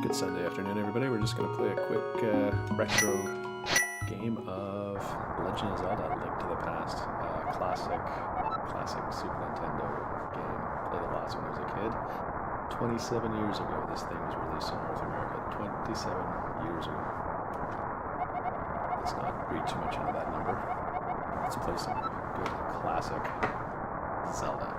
Good Sunday afternoon, everybody. We're just going to play a quick retro game of Legend of Zelda: Link to the Past. Classic Super Nintendo game. Played it lots when I was a kid. 27 years ago, this thing was released in North America. 27 years ago. Let's not read too much into that number. Let's play some good classic Zelda.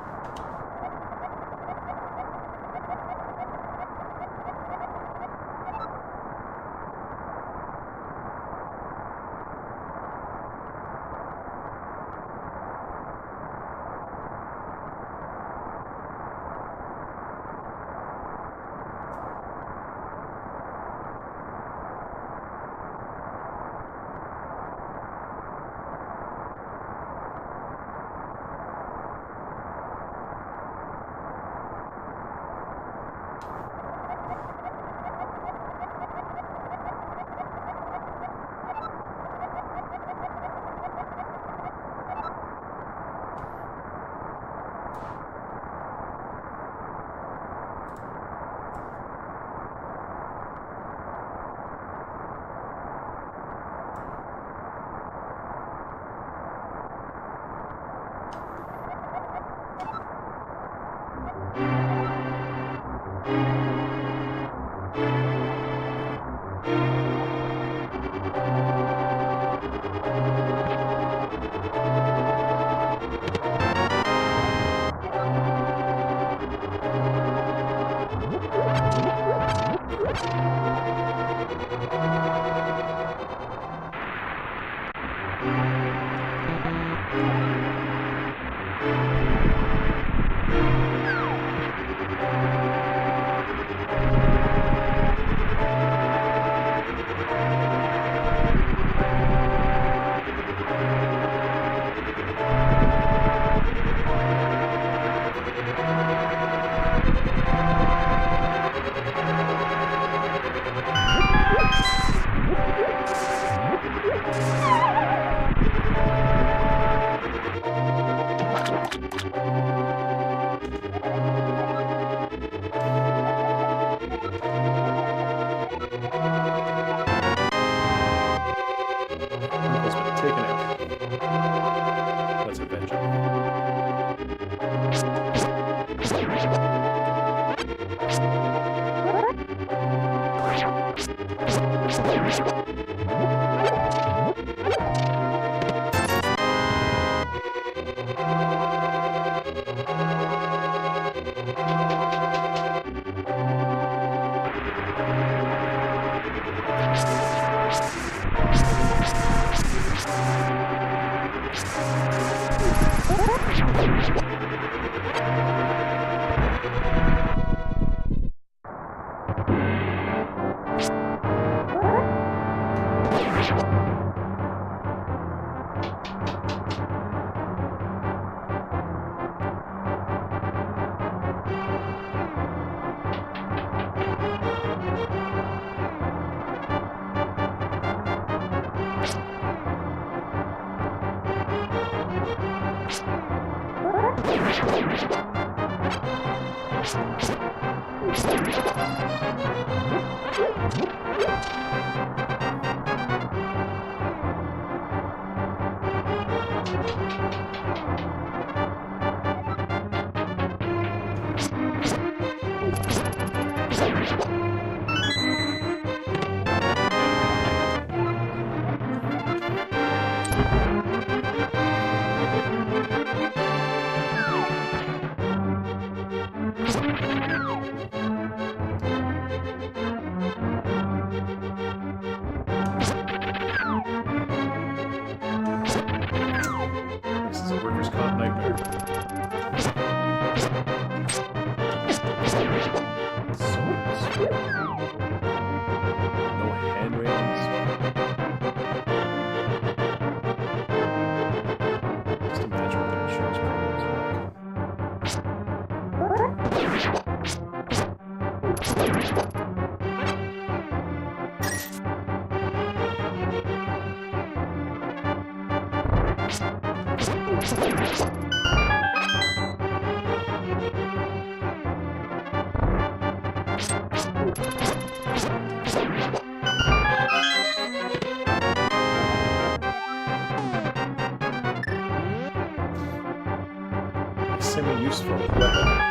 semi-useful weapon.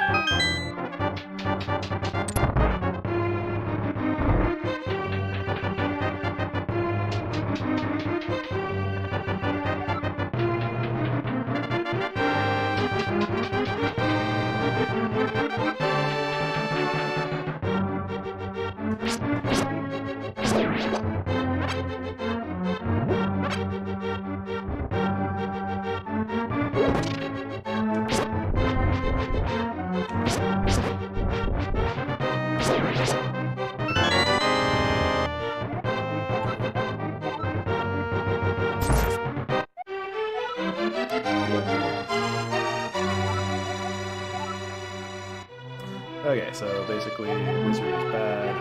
Okay, so basically, Wizard is bad.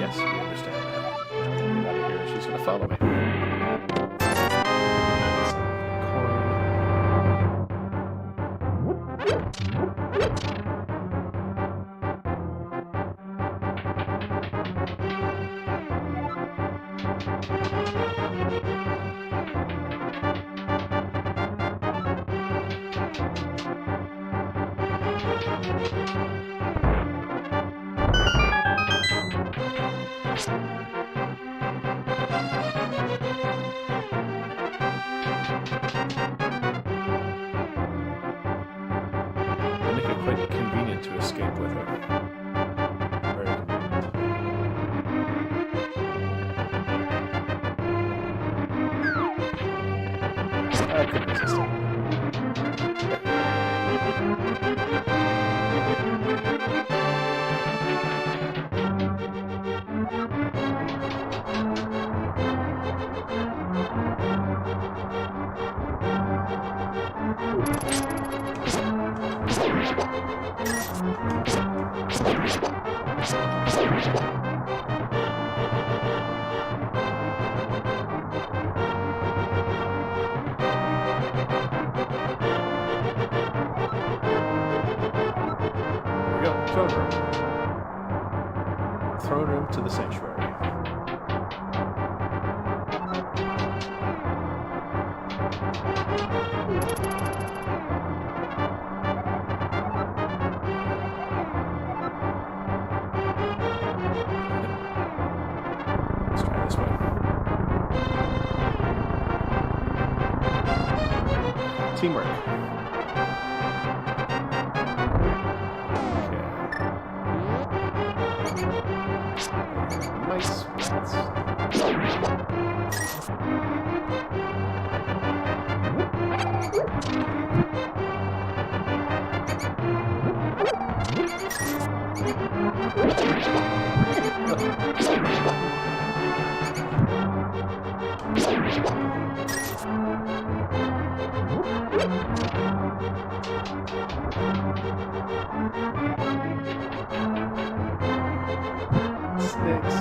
Yes, we understand that. Now we're gonna get out of here. She's gonna follow me. Make it quite convenient to escape with her. Very convenient. I couldn't resist it. Throne room. Throne room to the sanctuary. Let's try this way. Teamwork. Mice. Snakes.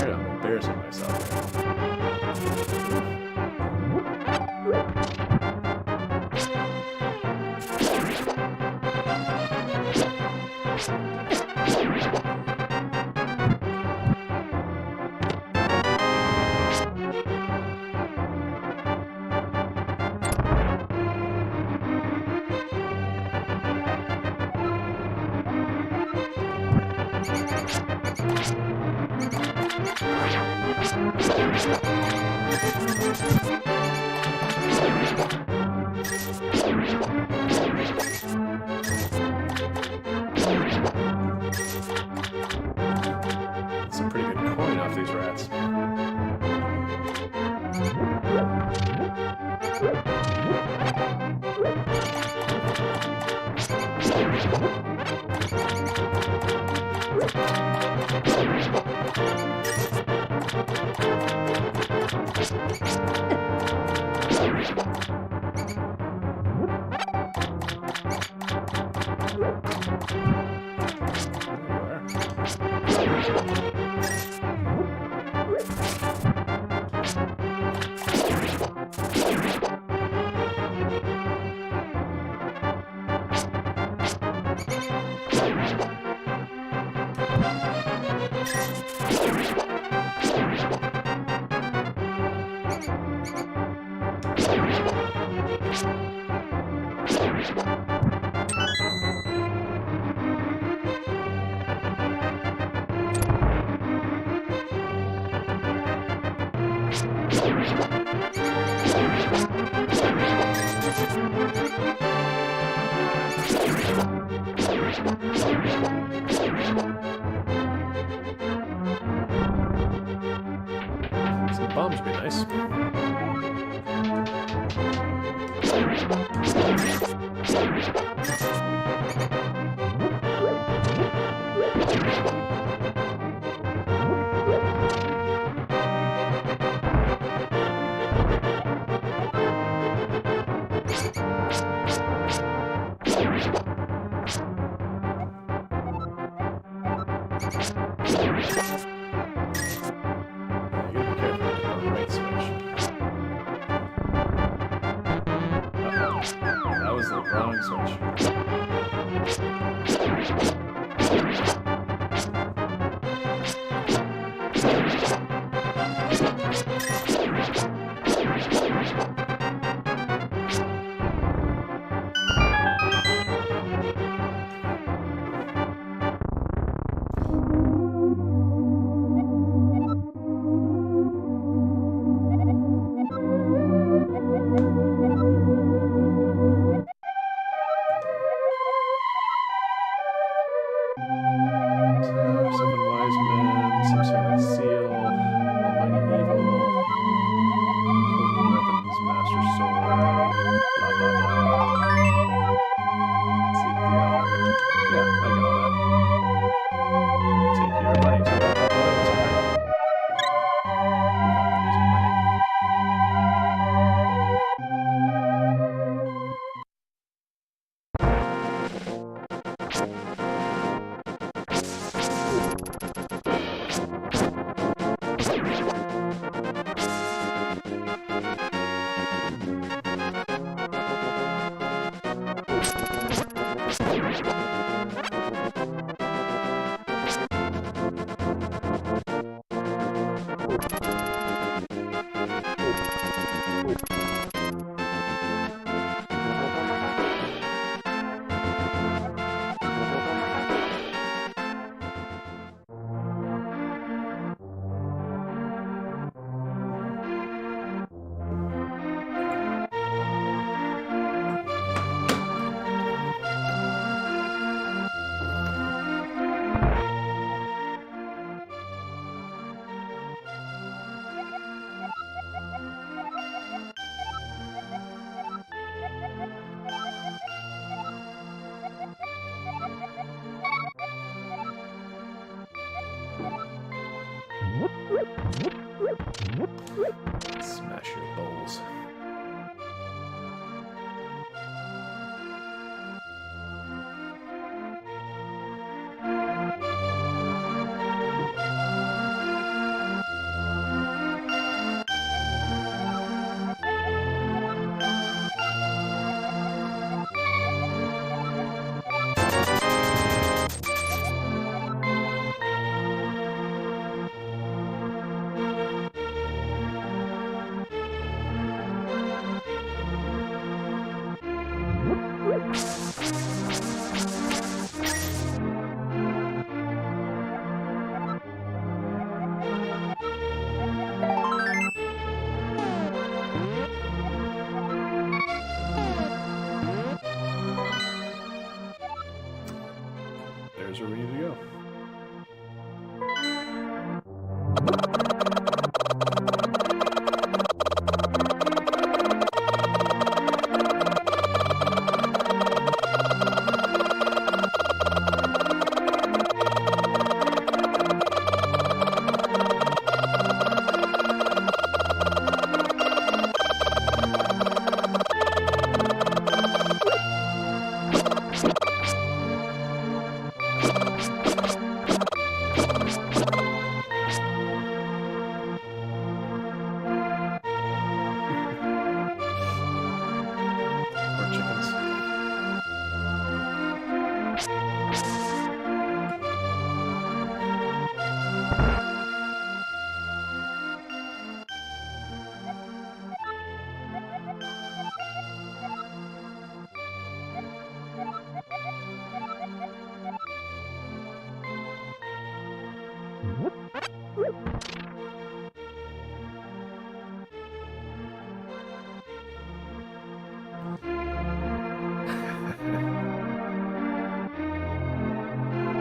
I'm embarrassing myself. Some pretty good coin off these rats. Some bombs would be nice. That was the wrong switch.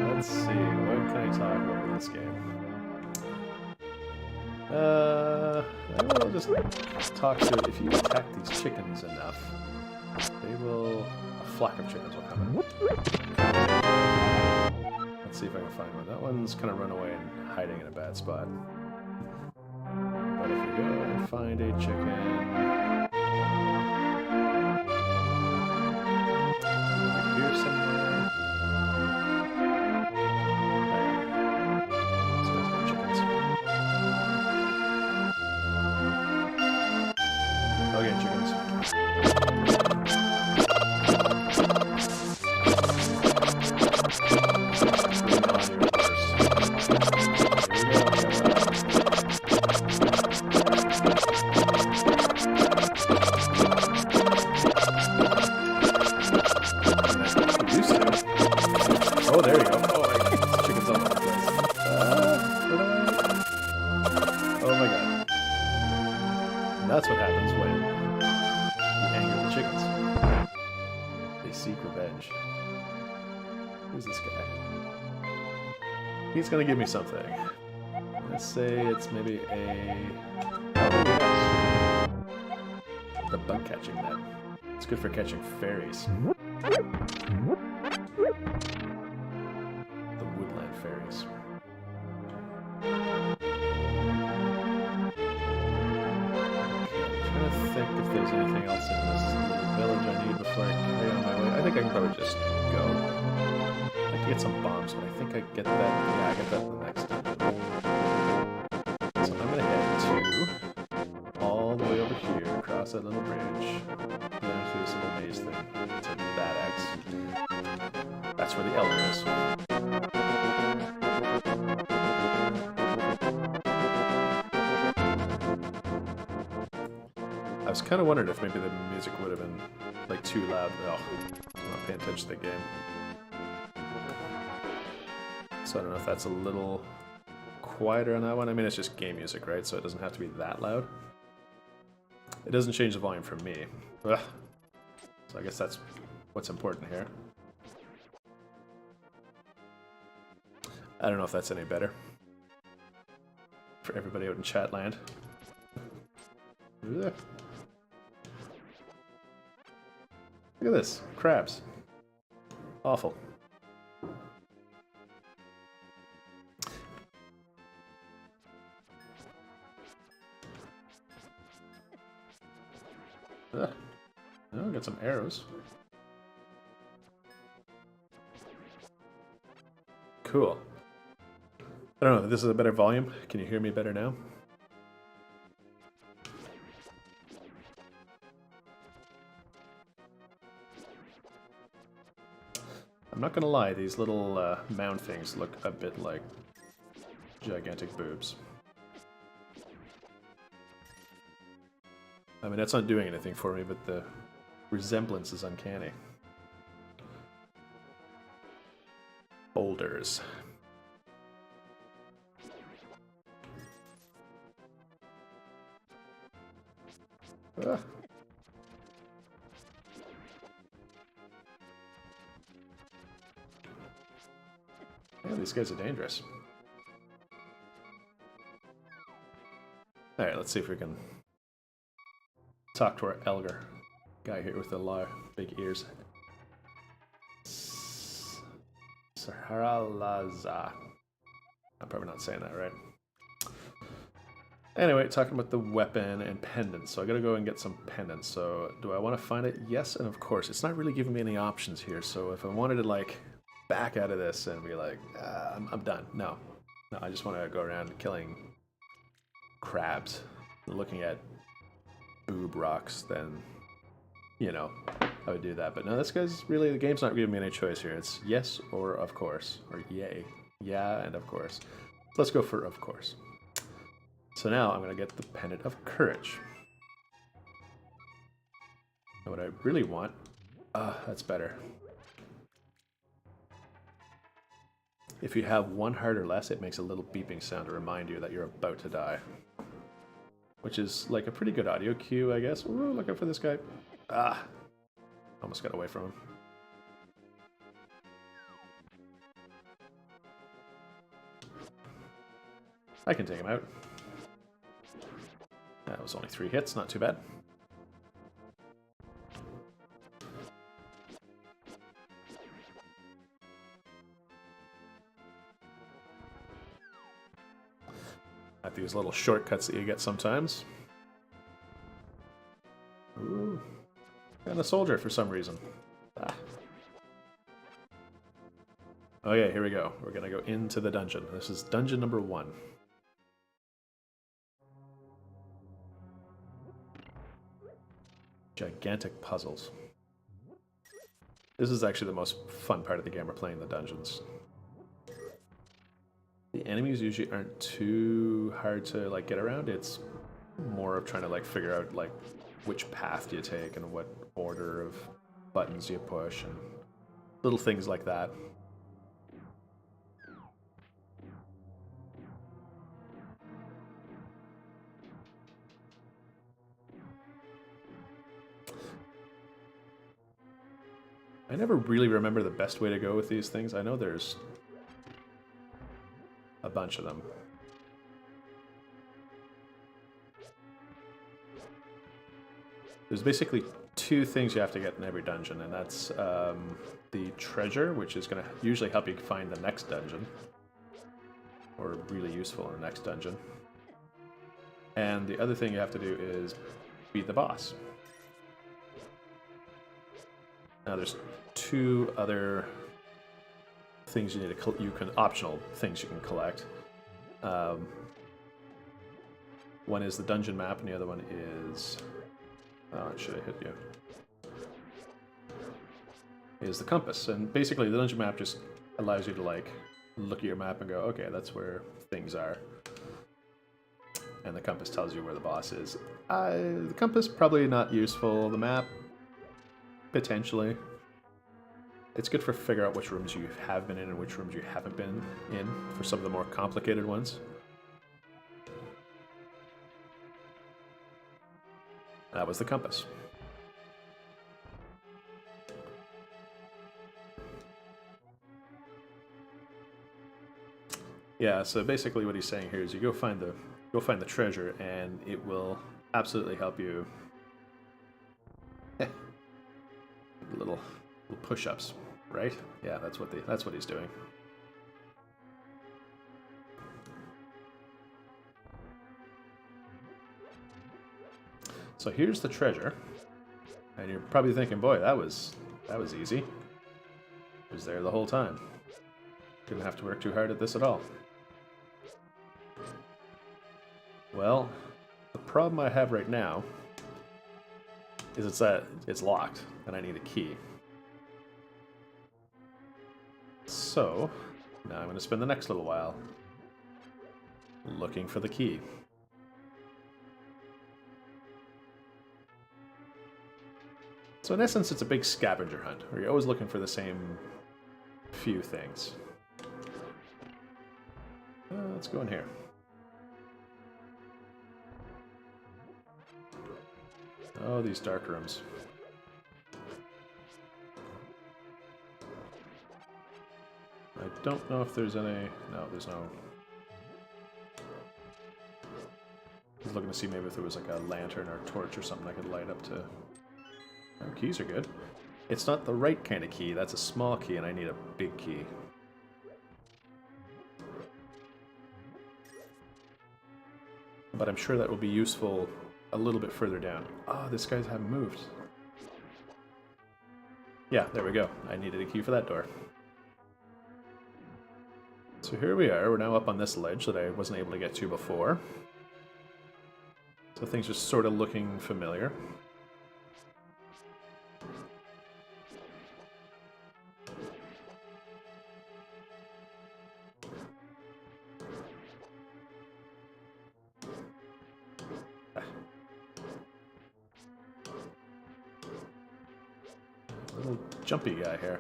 Let's see, what can I talk about with this game? I will just talk to it. If you attack these chickens enough, they will... a flock of chickens will come in. Let's see if I can find one. That one's kind of run away and hiding in a bad spot. But if we go and find a chicken... over here somewhere... Okay, chickens. Oh, there you go. Oh my god, chickens all over the place. Oh my god. And that's what happens when you anger the chickens. They seek revenge. Who's this guy? He's gonna give me something. Let's say it's maybe a... oh, yes. The bug catching net. It's good for catching fairies. The woodland fairies. Think if there's anything else in this little village I need before I carry on my way. I think I can probably just go. I'd like to get some bombs, but I think I get that. Yeah, I get that in the next dungeon. So I'm gonna head to all the way over here, across that little bridge, then through this little maze thing to that X. That's where the elder is. I was kind of wondering if maybe the music would have been like too loud. Oh, I'm not paying attention to the game. So I don't know if that's a little quieter on that one. I mean, it's just game music, right? So it doesn't have to be that loud. It doesn't change the volume for me. Ugh. So I guess that's what's important here. I don't know if that's any better for everybody out in chat land. Ugh. Look at this. Crabs. Awful. Oh, got some arrows. Cool. I don't know if this is a better volume. Can you hear me better now? I'm not gonna lie, these little mound things look a bit like gigantic boobs. I mean, that's not doing anything for me, but the resemblance is uncanny. Boulders. Ah. Yeah, these guys are dangerous. Alright, let's see if we can talk to our Elgar guy here with the big ears. Saharalaza. I'm probably not saying that right. Anyway, talking about the weapon and pendants. So I gotta go and get some pendants. So do I want to find it? Yes, and of course. It's not really giving me any options here. So if I wanted to like back out of this and be like, I'm done. No, I just want to go around killing crabs, looking at boob rocks. Then, you know, I would do that. But no, this guy's really, the game's not giving me any choice here. It's yes or of course, or yay, yeah, and of course. Let's go for of course. So now I'm going to get the Pendant of Courage. And what I really want... that's better. If you have one heart or less, it makes a little beeping sound to remind you that you're about to die. Which is like a pretty good audio cue, I guess. Ooh, look out for this guy. Ah! Almost got away from him. I can take him out. That was only 3 hits, not too bad. At these little shortcuts that you get sometimes. Ooh. And a soldier for some reason. Ah. Oh yeah, here we go. We're gonna go into the dungeon. This is dungeon number 1. Gigantic puzzles. This is actually the most fun part of the game. We're playing the dungeons. The enemies usually aren't too hard to like get around. It's more of trying to like figure out like which path do you take and what order of buttons you push and little things like that. I never really remember the best way to go with these things. I know there's a bunch of them. There's basically 2 things you have to get in every dungeon, and that's the treasure, which is going to usually help you find the next dungeon, or really useful in the next dungeon. And the other thing you have to do is beat the boss. Now there's 2 other things you need to optional things you can collect. One is the dungeon map, and the other one is should I hit you? Is the compass, and basically the dungeon map just allows you to like look at your map and go, okay, that's where things are. And the compass tells you where the boss is. The compass probably not useful. The map potentially. It's good for figure out which rooms you have been in and which rooms you haven't been in for some of the more complicated ones. That was the compass. Yeah, so basically what he's saying here is you go find the treasure and it will absolutely help you. little push-ups, right? Yeah, that's what he's doing. So here's the treasure, and you're probably thinking, boy, that was easy. It was there the whole time. Didn't have to work too hard at this at all. Well, the problem I have right now is it's locked, and I need a key. So, now I'm going to spend the next little while looking for the key. So in essence, it's a big scavenger hunt, where you're always looking for the same few things. Let's go in here. Oh, these dark rooms. I don't know if there's any... No, there's no... I was looking to see maybe if there was like a lantern or a torch or something I could light up to... Oh, keys are good. It's not the right kind of key. That's a small key, and I need a big key. But I'm sure that will be useful a little bit further down. Oh, this guy's haven't moved. Yeah, there we go. I needed a key for that door. So here we are. We're now up on this ledge that I wasn't able to get to before. So things are sort of looking familiar. Little jumpy guy here.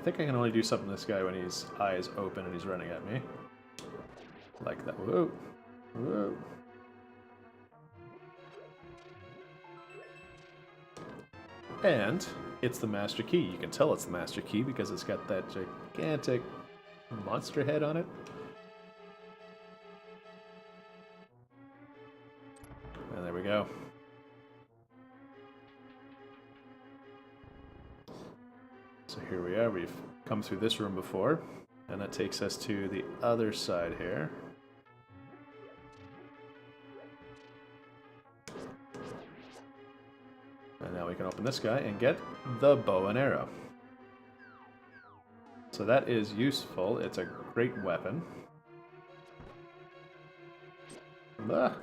think I can only do something to this guy when his eyes open and he's running at me. Like that. Whoa. Whoa. And it's the master key. You can tell it's the master key because it's got that gigantic monster head on it. And there we go. So here we are. We've come through this room before, and that takes us to the other side here. And now we can open this guy and get the bow and arrow. So that is useful. It's a great weapon. Ah.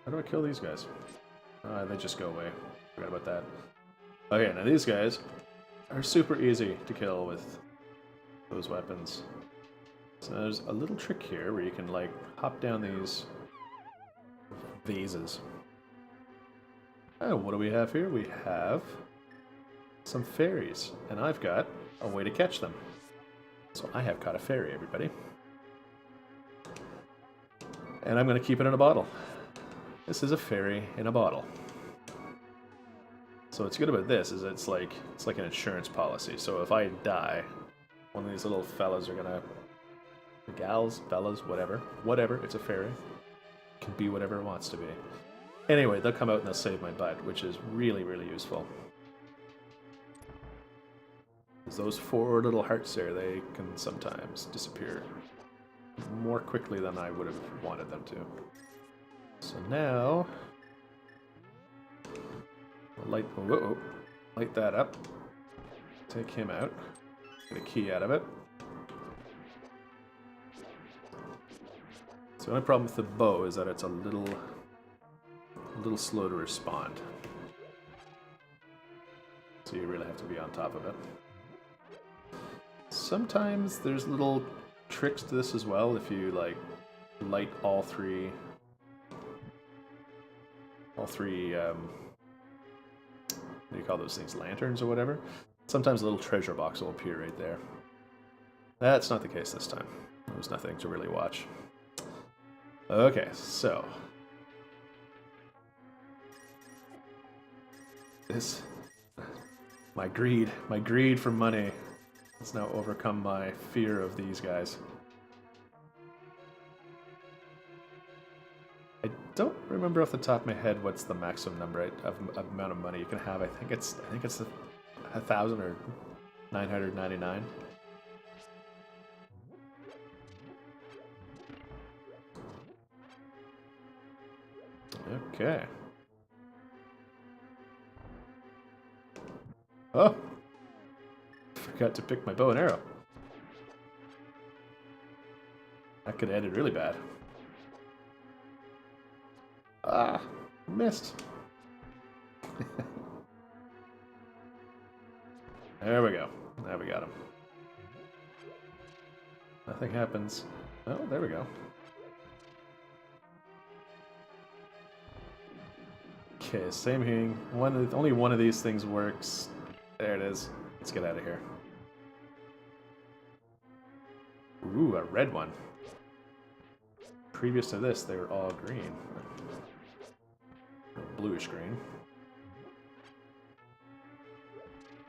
How do I kill these guys? They just go away. Forgot about that. Okay, now these guys are super easy to kill with those weapons. So there's a little trick here where you can like hop down these vases. Oh, what do we have here? We have some fairies, and I've got a way to catch them. So I have caught a fairy, everybody. And I'm going to keep it in a bottle. This is a fairy in a bottle. So what's good about this is it's like an insurance policy. So if I die, one of these little fellas are gonna, gals, fellas, whatever. It's a fairy. It can be whatever it wants to be. Anyway, they'll come out and they'll save my butt, which is really, really useful. Those 4 little hearts there, they can sometimes disappear more quickly than I would have wanted them to. So now, light that up. Take him out. Get a key out of it. So the only problem with the bow is that it's a little slow to respond. So you really have to be on top of it. Sometimes there's little tricks to this as well. If you like light all three what do you call those things, lanterns or whatever, sometimes a little treasure box will appear right there. That's not the case this time. There was nothing to really watch. Okay, so this, my greed for money has now overcome my fear of these guys. I don't remember off the top of my head what's the maximum number of amount of money you can have. I think it's 1,000 or 999. Okay. Oh, forgot to pick my bow and arrow. That could have ended really bad. Ah, missed. There we go. Now we got him. Nothing happens. Oh, there we go. Okay, same thing. Only one of these things works. There it is. Let's get out of here. Ooh, a red one. Previous to this, they were all green. Bluish green.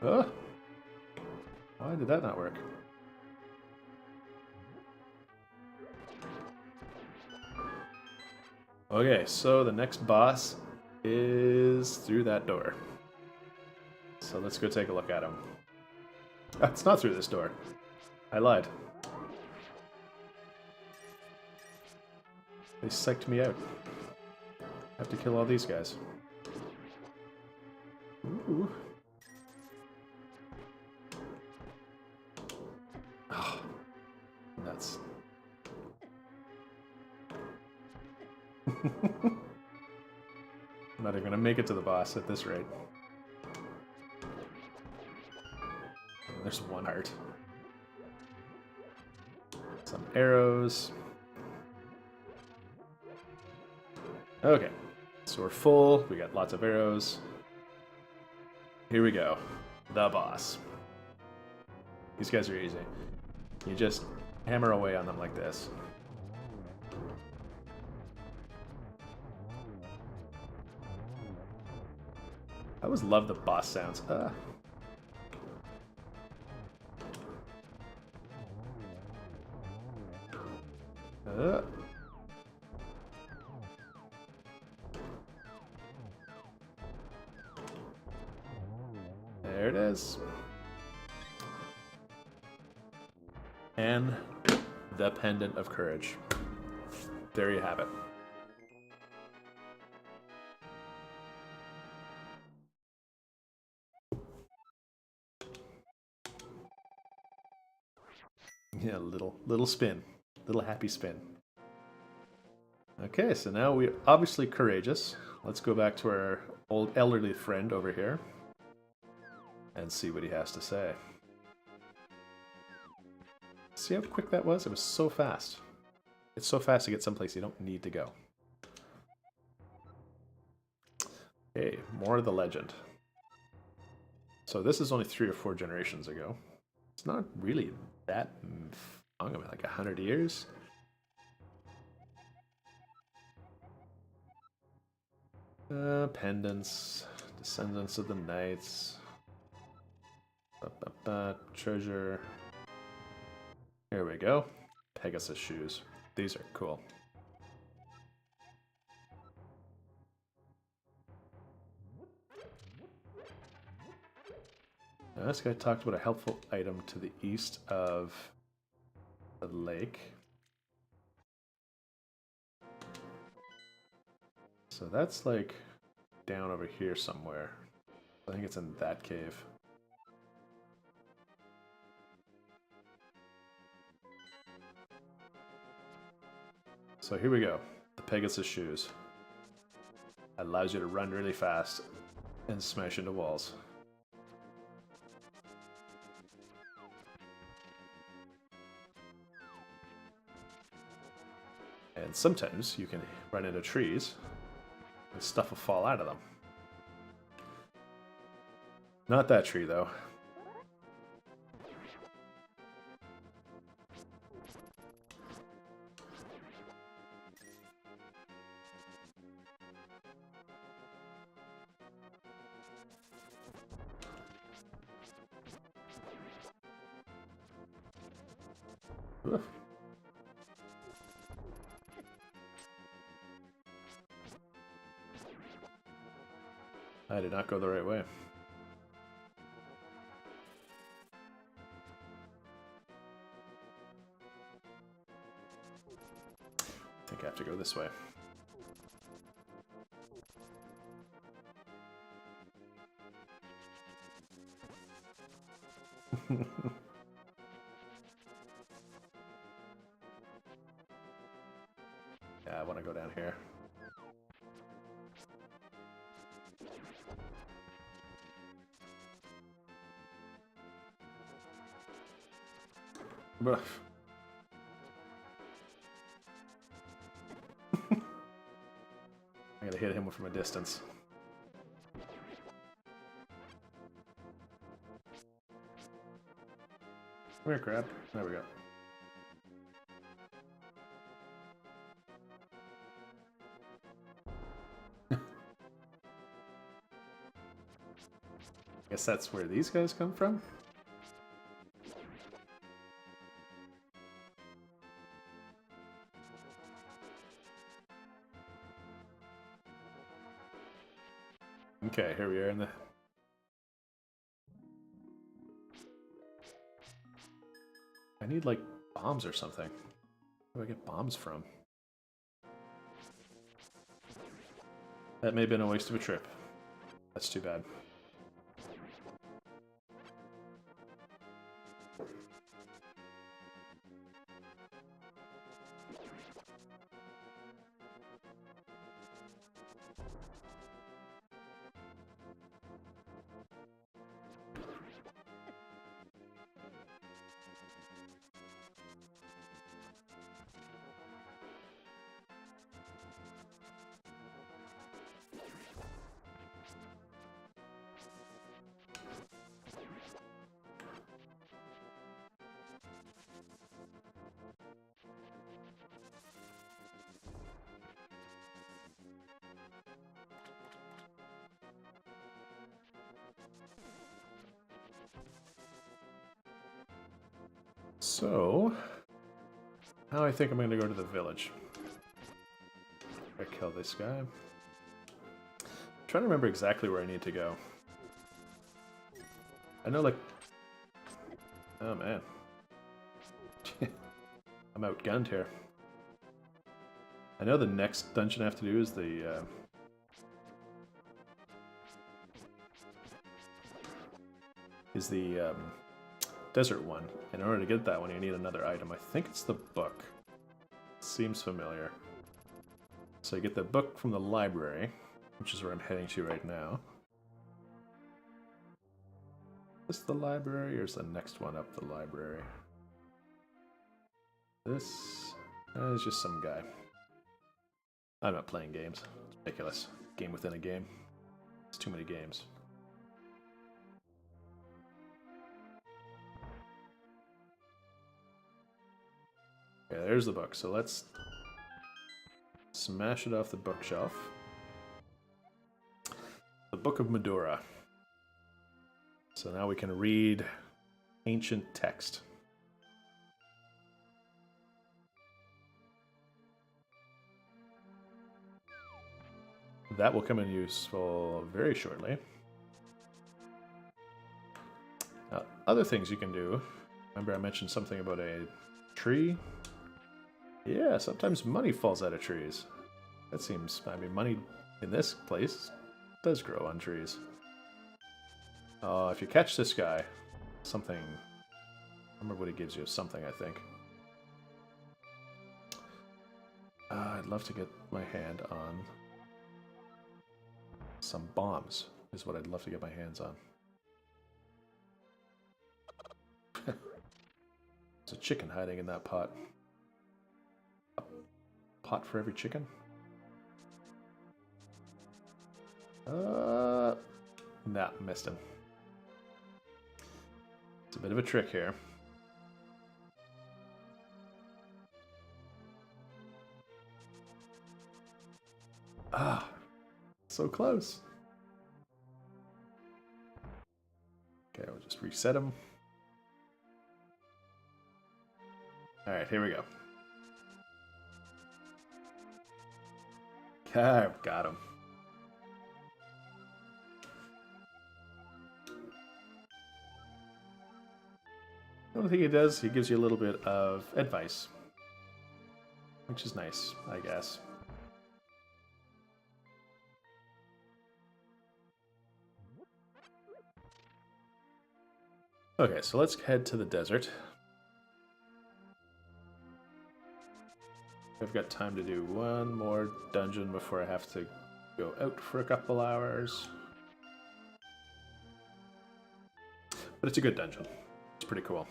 Oh! Why did that not work? Okay, so the next boss is through that door. So let's go take a look at him. It's not through this door. I lied. They psyched me out. I have to kill all these guys. Ooh. Oh, nuts. I'm not even gonna make it to the boss at this rate. There's one heart. Some arrows. Okay, so we're full. We got lots of arrows. Here we go. the boss. These guys are easy. You just hammer away on them like this. I always love the boss sounds. There it is. And the Pendant of Courage. There you have it. Yeah, little spin. Little happy spin. Okay, so now we're obviously courageous. Let's go back to our old elderly friend over here and see what he has to say. See how quick that was? It was so fast. It's so fast to get someplace you don't need to go. Okay, more of the legend. So this is only 3 or 4 generations ago. It's not really that long, I mean, like 100 years. Pendants, Descendants of the Knights, treasure. Here we go. Pegasus shoes. These are cool. Now this guy talked about a helpful item to the east of the lake. So that's like down over here somewhere. I think it's in that cave. So here we go. The Pegasus shoes. Allows you to run really fast and smash into walls. And sometimes you can run into trees and stuff will fall out of them. Not that tree though. Oof. I did not go the right way. I think I have to go this way. Yeah, I want to go down here. I gotta hit him from a distance. Come here, crab. There we go. Guess that's where these guys come from? Okay, here we are in the... I need, like, bombs or something. Where do I get bombs from? That may have been a waste of a trip. That's too bad. So, now I think I'm going to go to the village. I kill this guy. I'm trying to remember exactly where I need to go. I know, like... Oh, man. I'm outgunned here. I know the next dungeon I have to do is the... desert one. And in order to get that one, you need another item. I think it's the book. Seems familiar. So you get the book from the library, which is where I'm heading to right now. Is this the library, or is the next one up the library? This is just some guy. I'm not playing games. It's ridiculous. Game within a game. It's too many games. Okay, there's the book. So let's smash it off the bookshelf. The Book of Medora. So now we can read ancient text. That will come in useful very shortly. Now, other things you can do. Remember I mentioned something about a tree? Yeah, sometimes money falls out of trees. That seems... I mean, money in this place does grow on trees. If you catch this guy, something... I remember what he gives you. Something, I think. I'd love to get my hand on... some bombs, is what I'd love to get my hands on. There's a chicken hiding in that pot. A pot for every chicken? Nah, missed him. It's a bit of a trick here. Ah, so close. Okay, we'll just reset him. Alright, here we go. Okay, got him. The only thing he does, he gives you a little bit of advice. Which is nice, I guess. Okay, so let's head to the desert. I've got time to do one more dungeon before I have to go out for a couple hours. But it's a good dungeon. It's pretty cool.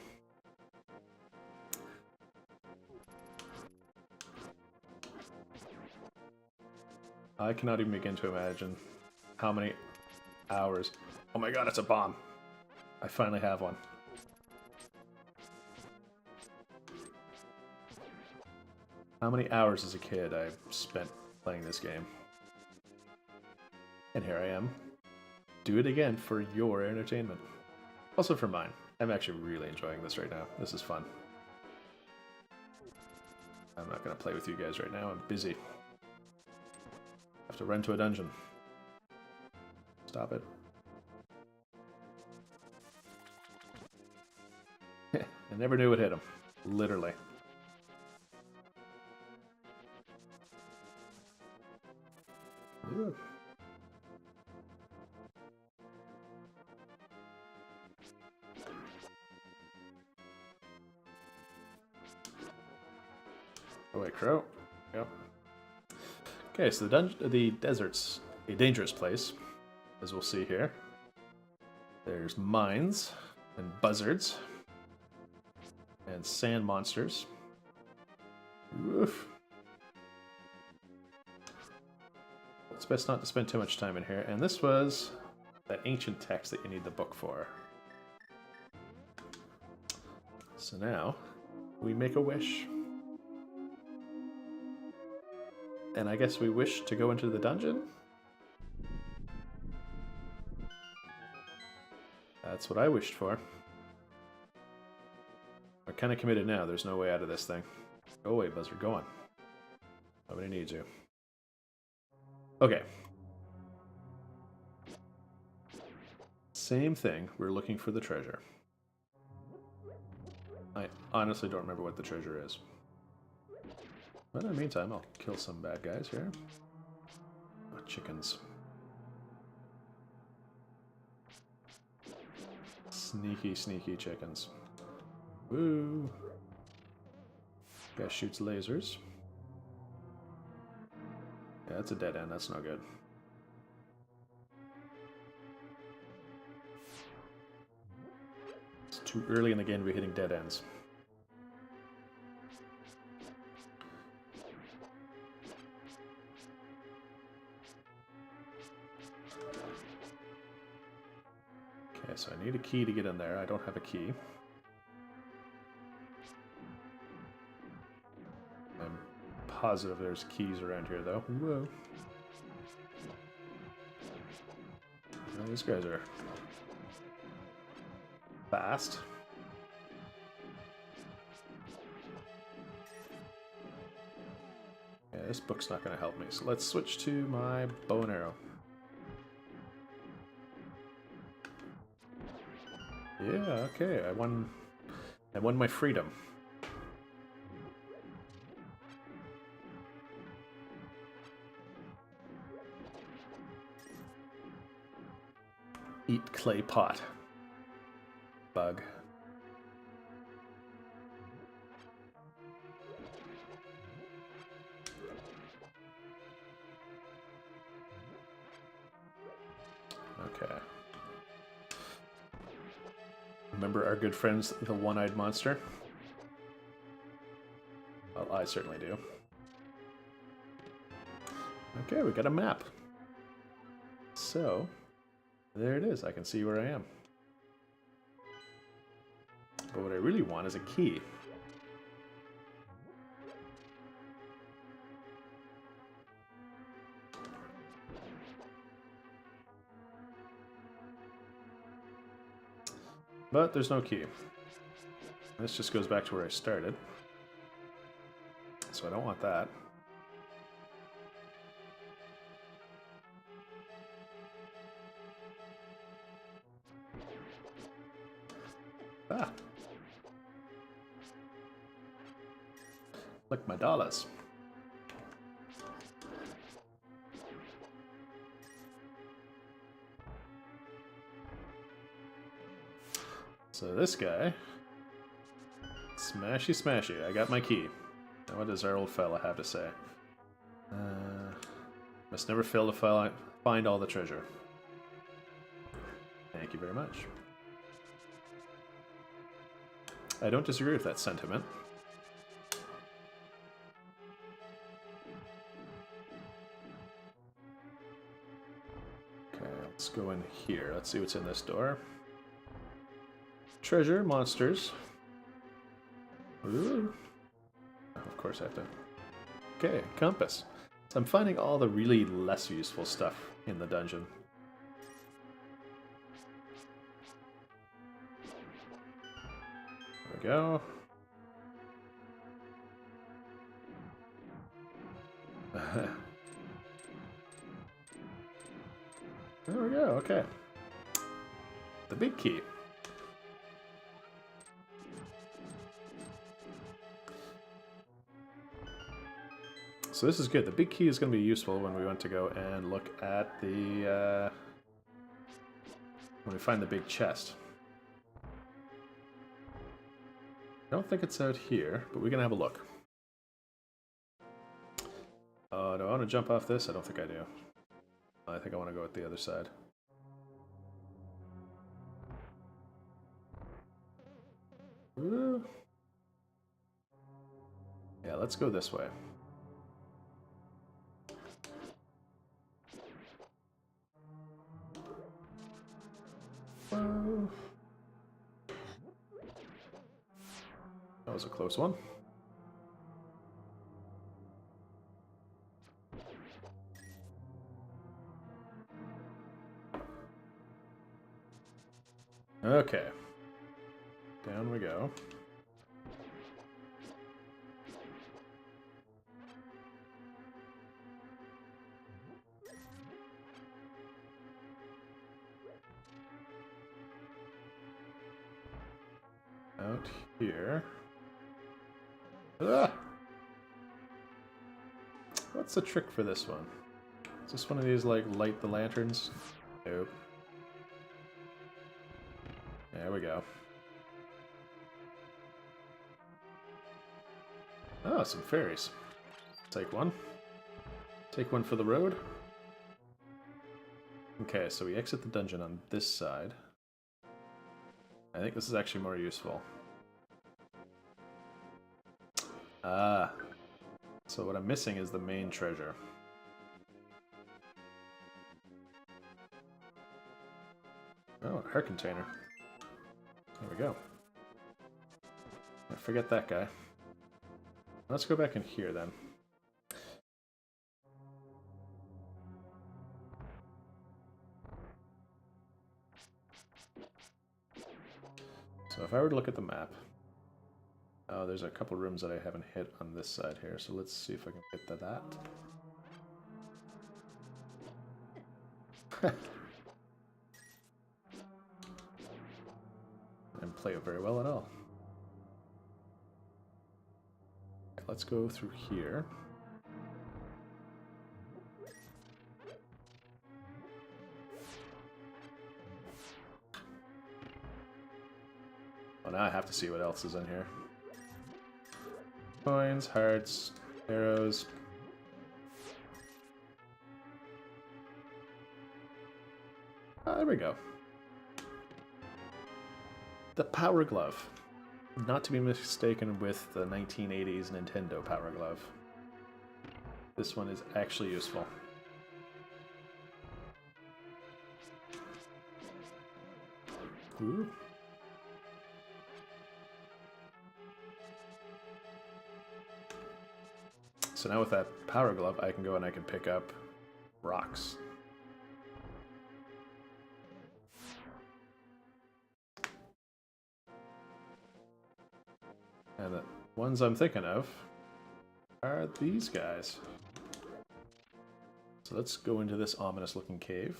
I cannot even begin to imagine how many hours... Oh my god, it's a bomb! I finally have one. How many hours as a kid I spent playing this game. And here I am. Do it again for your entertainment. Also for mine. I'm actually really enjoying this right now. This is fun. I'm not going to play with you guys right now. I'm busy. I have to run to a dungeon. Stop it. I never knew it hit him. Literally. Ooh. Go away, crow. Yep. Okay, so the desert's a dangerous place, as we'll see here. There's mines and buzzards and sand monsters. Oof. It's best not to spend too much time in here. And this was that ancient text that you need the book for. So now we make a wish. And I guess we wish to go into the dungeon? That's what I wished for. kind of committed now. There's no way out of this thing. Go away, Buzzard. Go on. Nobody needs you. Okay. Same thing. We're looking for the treasure. I honestly don't remember what the treasure is. But in the meantime, I'll kill some bad guys here. Oh, chickens. Sneaky, sneaky chickens. Woo! Guy shoots lasers. Yeah, that's a dead end. That's no good. It's too early in the game to be hitting dead ends. Okay, so I need a key to get in there. I don't have a key. I'm positive there's keys around here, though. Whoa. Oh, these guys are fast. Yeah, this book's not going to help me, so let's switch to my bow and arrow. Yeah, okay, I won my freedom. Eat clay pot. Bug. Okay. Remember our good friends, the one-eyed monster? Well, I certainly do. Okay, we got a map. So, there it is. I can see where I am. But what I really want is a key. But there's no key. This just goes back to where I started. So I don't want that. Ah! Like my dollars. So this guy, smashy smashy, I got my key. Now what does our old fella have to say? Must never fail to find all the treasure. Thank you very much. I don't disagree with that sentiment. Okay, let's go in here. Let's see what's in this door. Treasure, monsters. Ooh. Oh, of course I have to. Okay, compass. So I'm finding all the really less useful stuff in the dungeon. There we go. There we go, okay. The big key. So this is good. The big key is going to be useful when we want to go and look at the... when we find the big chest. I don't think it's out here, but we can have a look. Do I want to jump off this? I don't think I do. I think I want to go at the other side. Ooh. Yeah, let's go this way. Whoa. That was a close one. Okay. Down we go. out here. Ah! What's the trick for this one? Is this one of these, like, light the lanterns? Nope. There we go. Oh, some fairies. Take one. Take one for the road. Okay, so we exit the dungeon on this side. I think this is actually more useful. Ah. So what I'm missing is the main treasure. Oh, a heart container. There we go. Forget that guy. Let's go back in here then. So if I were to look at the map, oh, there's a couple rooms that I haven't hit on this side here, so let's see if I can get to that. Didn't play it very well at all. Let's go through here. Oh, now I have to see what else is in here. Coins, hearts, arrows. There we go. The Power Glove. Not to be mistaken with the 1980s Nintendo Power Glove. This one is actually useful. Ooh. So now with that Power Glove, I can go and I can pick up rocks. And the ones I'm thinking of are these guys. So let's go into this ominous looking cave.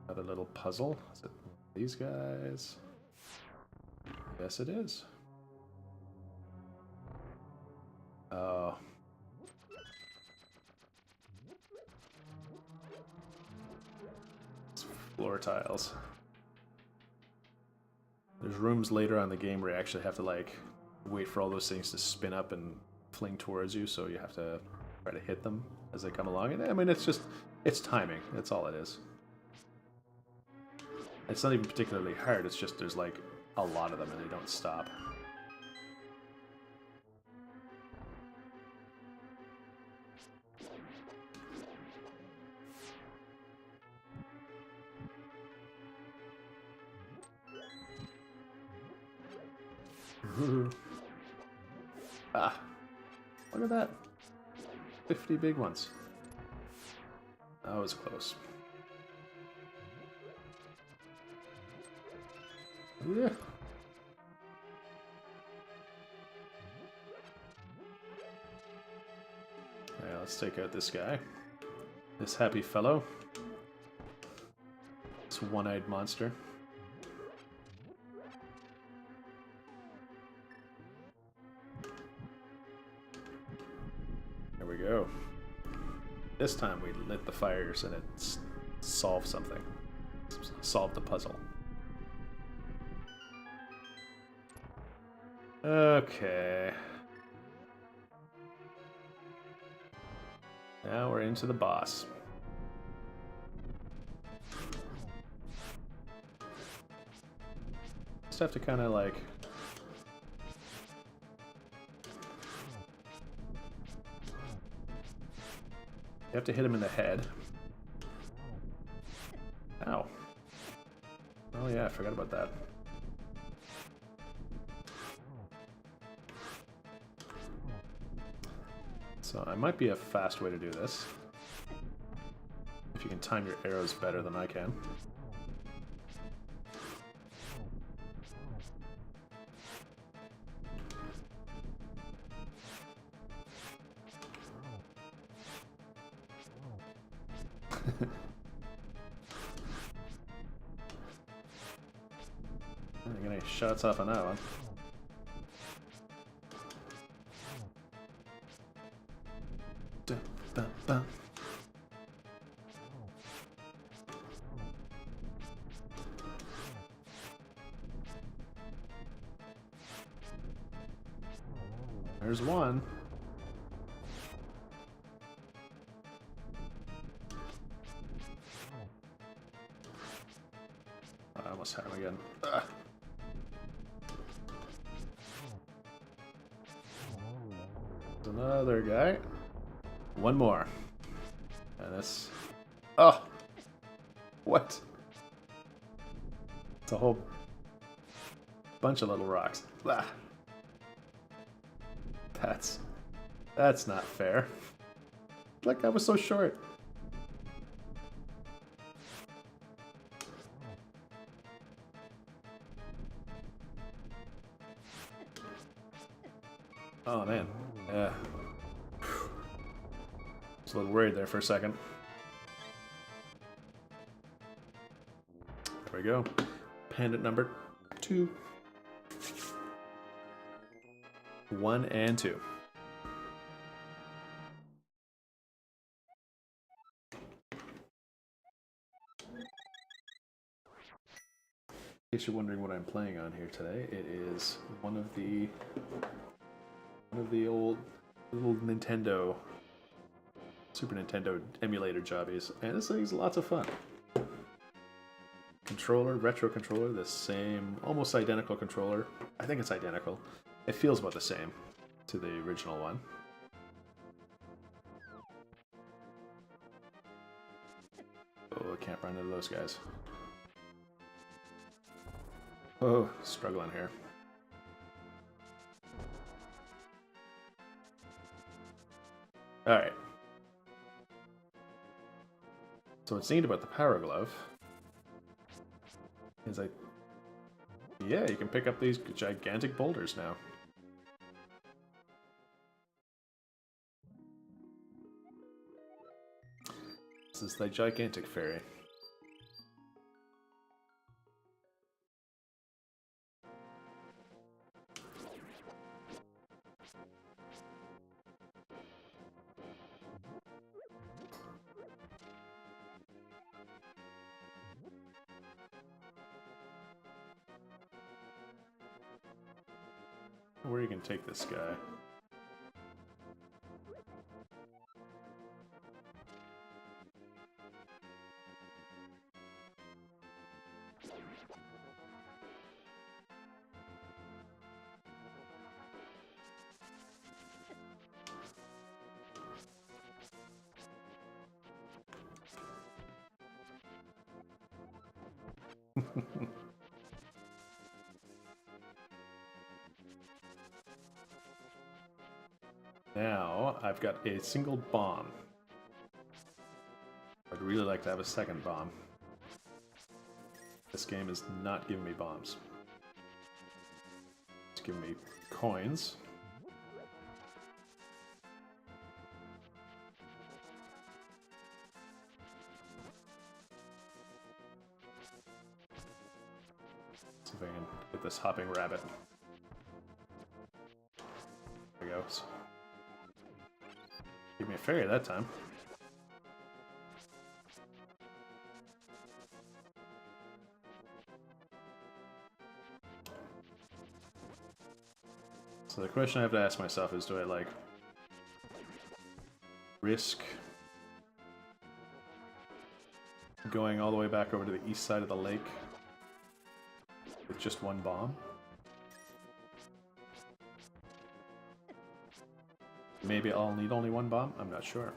Another little puzzle. Is it these guys? Yes, it is. Oh. It's floor tiles. There's rooms later on in the game where you actually have to, like, wait for all those things to spin up and fling towards you, so you have to try to hit them as they come along. And I mean, it's just, it's timing. That's all it is. It's not even particularly hard, it's just there's, like, a lot of them and they don't stop. Ah, look at that. 50 big ones. That was close. Yeah. Alright, let's take out this guy. This happy fellow. This one-eyed monster. There we go. This time we lit the fires and it solved something. Solved the puzzle. Okay. Now we're into the boss. Just have to kind of like... You have to hit him in the head. Ow. Oh yeah, I forgot about that. So it might be a fast way to do this. If you can time your arrows better than I can. Getting any shots off on that one. Dun, dun, dun. There's one. I almost had him again. Ugh. There's another guy. One more. And this... Oh! What? It's a whole bunch of little rocks. Ah. That's not fair. Like, I was so short. Oh man, yeah. Just a little worried there for a second. There we go. Pendant number 2. 1 and 2. In case you're wondering what I'm playing on here today, it is one of the old little Nintendo, Super Nintendo emulator jobbies, and this thing's lots of fun. Controller, retro controller, the same, almost identical controller. I think it's identical. It feels about the same to the original one. Oh, I can't run into those guys. Oh, struggling here. Alright. So what's neat about the Power Glove is yeah, you can pick up these gigantic boulders now. This is the gigantic fairy. Where you can take this guy. Now, I've got a single bomb. I'd really like to have a second bomb. This game is not giving me bombs. It's giving me coins. See if I can get this hopping rabbit. There he goes. Give me a fairy that time. So the question I have to ask myself is, do I like risk going all the way back over to the east side of the lake with just one bomb? Maybe I'll need only one bomb? I'm not sure.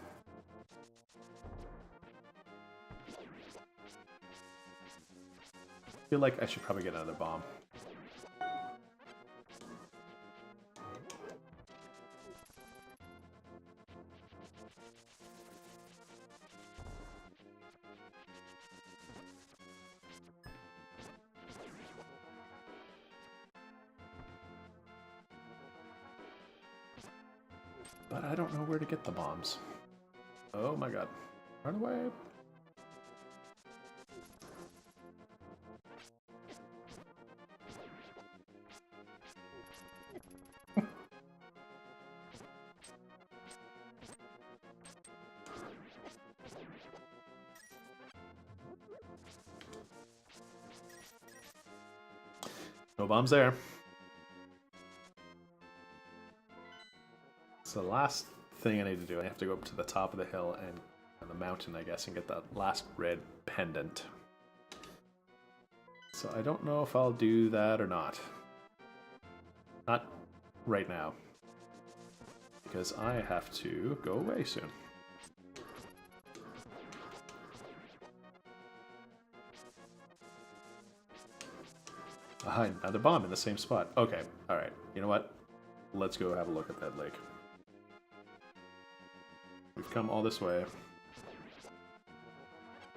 I feel like I should probably get another bomb. But I don't know where to get the bombs. Oh my god. Run away. No bombs there. So the last thing I need to do, I have to go up to the top of the hill and on the mountain, I guess, and get that last red pendant. So I don't know if I'll do that or not. Not right now. Because I have to go away soon. Ah, another bomb in the same spot. Okay, alright. You know what? Let's go have a look at that lake. We've come all this way.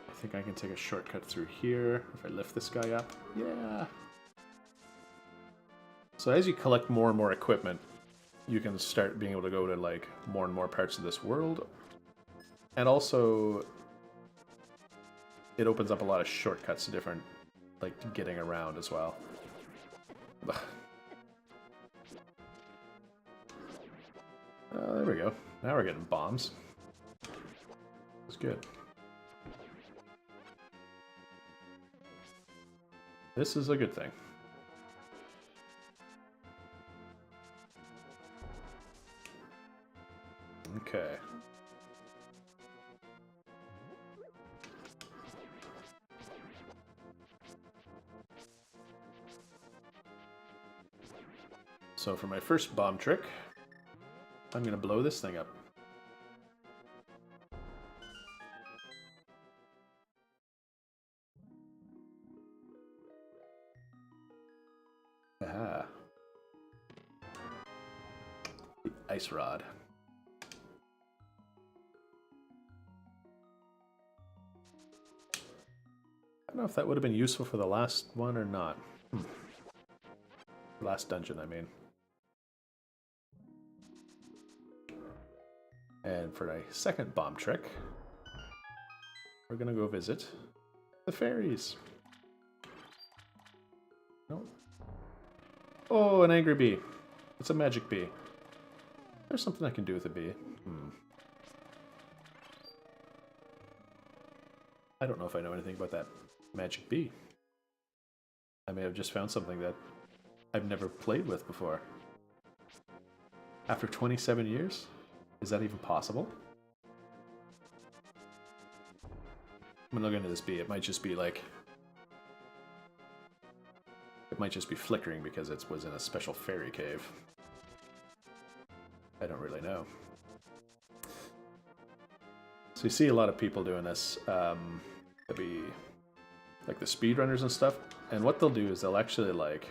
I think I can take a shortcut through here if I lift this guy up. Yeah! So as you collect more and more equipment, you can start being able to go to like more and more parts of this world. And also, it opens up a lot of shortcuts to different, like, getting around as well. There we go. Now we're getting bombs. It's good. This is a good thing. Okay. So for my first bomb trick, I'm going to blow this thing up. Aha. The ice rod. I don't know if that would have been useful for the last one or not. Last dungeon, I mean. And for a second bomb trick, we're gonna go visit the fairies. No. Oh, an angry bee. It's a magic bee. There's something I can do with a bee. I don't know if I know anything about that magic bee. I may have just found something that I've never played with before. After 27 years? Is that even possible? I'm gonna look into this bee. It might just be like... It might just be flickering because it was in a special fairy cave. I don't really know. So you see a lot of people doing this. There'll be like the speedrunners and stuff. And what they'll do is they'll actually like...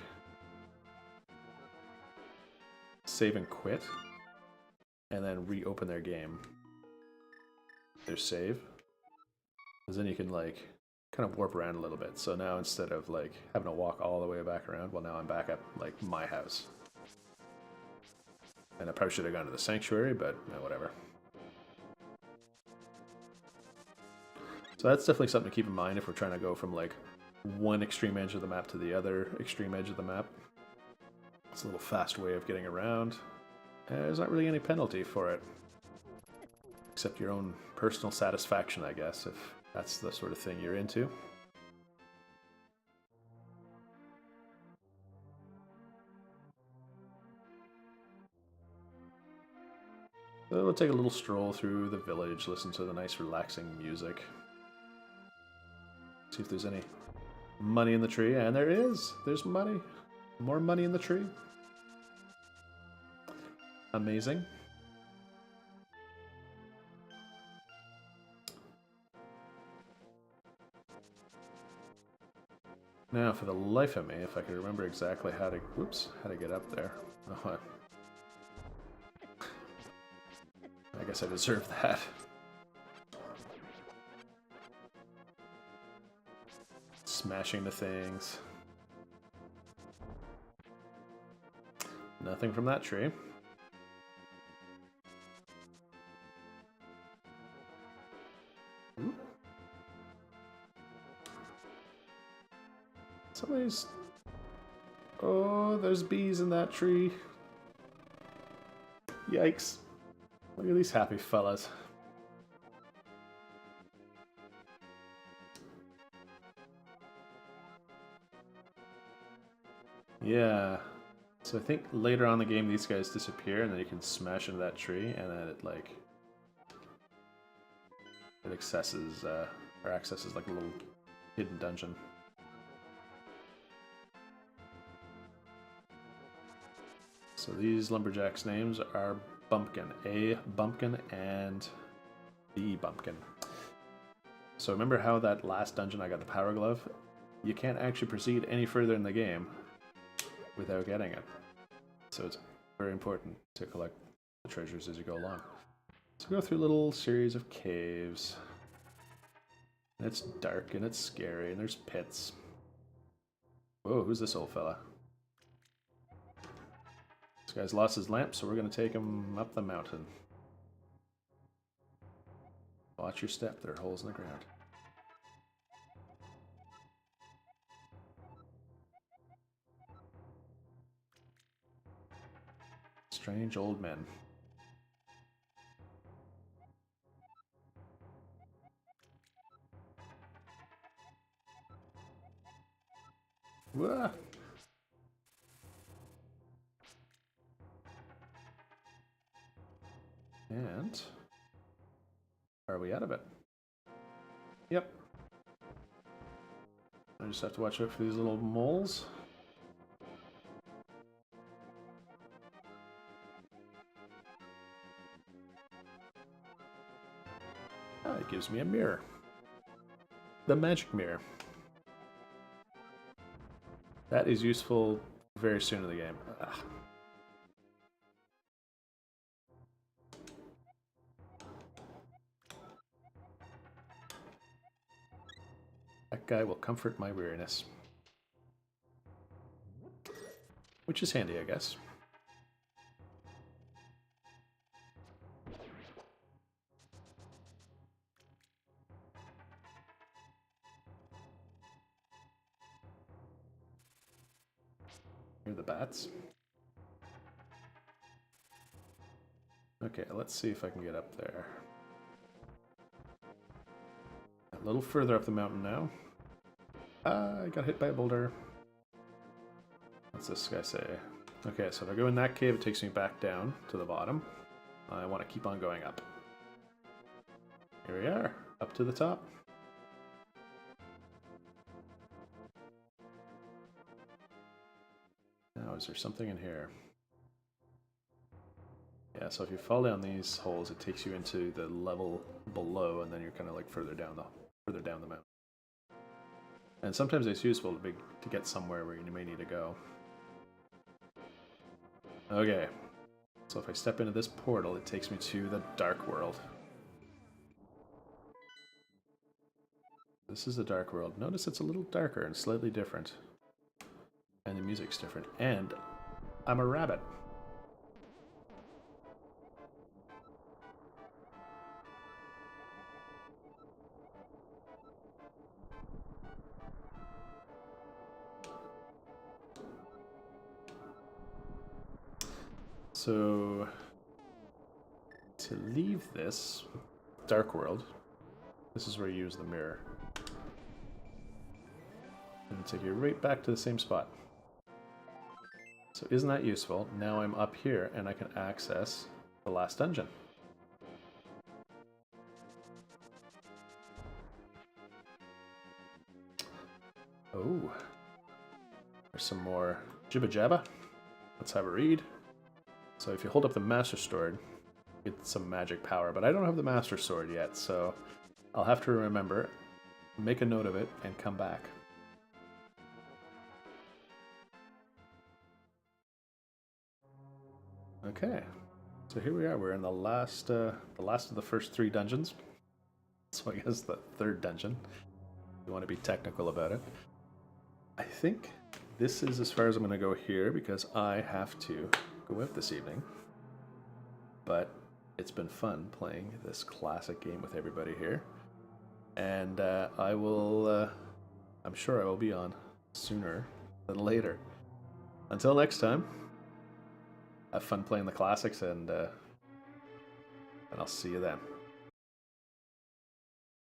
save and quit. And then reopen their game. Their save. Because then you can like kind of warp around a little bit. So now instead of like having to walk all the way back around, well now I'm back at like my house. And I probably should have gone to the sanctuary, but whatever. So that's definitely something to keep in mind if we're trying to go from like one extreme edge of the map to the other extreme edge of the map. It's a little fast way of getting around. There's not really any penalty for it. Except your own personal satisfaction, I guess, if that's the sort of thing you're into. So we'll take a little stroll through the village, listen to the nice relaxing music. See if there's any money in the tree, and there is! There's money! More money in the tree. Amazing. Now, for the life of me, if I could remember exactly how to... Whoops, how to get up there. Oh, I guess I deserve that. Smashing the things. Nothing from that tree. Somebody's... Oh, there's bees in that tree. Yikes. Look at these happy fellas. Yeah. So I think later on in the game these guys disappear and then you can smash into that tree and then it like it accesses like a little hidden dungeon. So these lumberjacks' names are Bumpkin, A Bumpkin and B Bumpkin. So remember how that last dungeon I got the power glove? You can't actually proceed any further in the game without getting it. So it's very important to collect the treasures as you go along. So go through a little series of caves. And it's dark and it's scary and there's pits. Whoa, who's this old fella? This guy's lost his lamp, so we're going to take him up the mountain. Watch your step, there are holes in the ground. Strange old men. Whoa. And are we out of it? Yep. I just have to watch out for these little moles. Oh, it gives me a mirror. The magic mirror. That is useful very soon in the game. Ugh. That guy will comfort my weariness. Which is handy, I guess. Here are the bats. Okay, let's see if I can get up there. A little further up the mountain now. I got hit by a boulder. What's this guy say? Okay, so if I go in that cave, it takes me back down to the bottom. I want to keep on going up. Here we are, up to the top. Now, is there something in here? Yeah, so if you fall down these holes, it takes you into the level below, and then you're kind of like further down the mountain. And sometimes it's useful to get somewhere where you may need to go. Okay, so if I step into this portal, it takes me to the Dark World. This is the Dark World. Notice it's a little darker and slightly different. And the music's different. And I'm a rabbit. So, to leave this Dark World, this is where you use the mirror. And take you right back to the same spot. So isn't that useful? Now I'm up here and I can access the last dungeon. Oh, there's some more jibba jabba. Let's have a read. So if you hold up the Master Sword, you get some magic power, but I don't have the Master Sword yet, so I'll have to remember, make a note of it, and come back. Okay, so here we are. We're in the last of the first 3 dungeons. So I guess the 3rd dungeon, if you want to be technical about it. I think this is as far as I'm going to go here because I have to go out this evening. But it's been fun playing this classic game with everybody here. And I'm sure I will be on sooner than later. Until next time, have fun playing the classics and I'll see you then.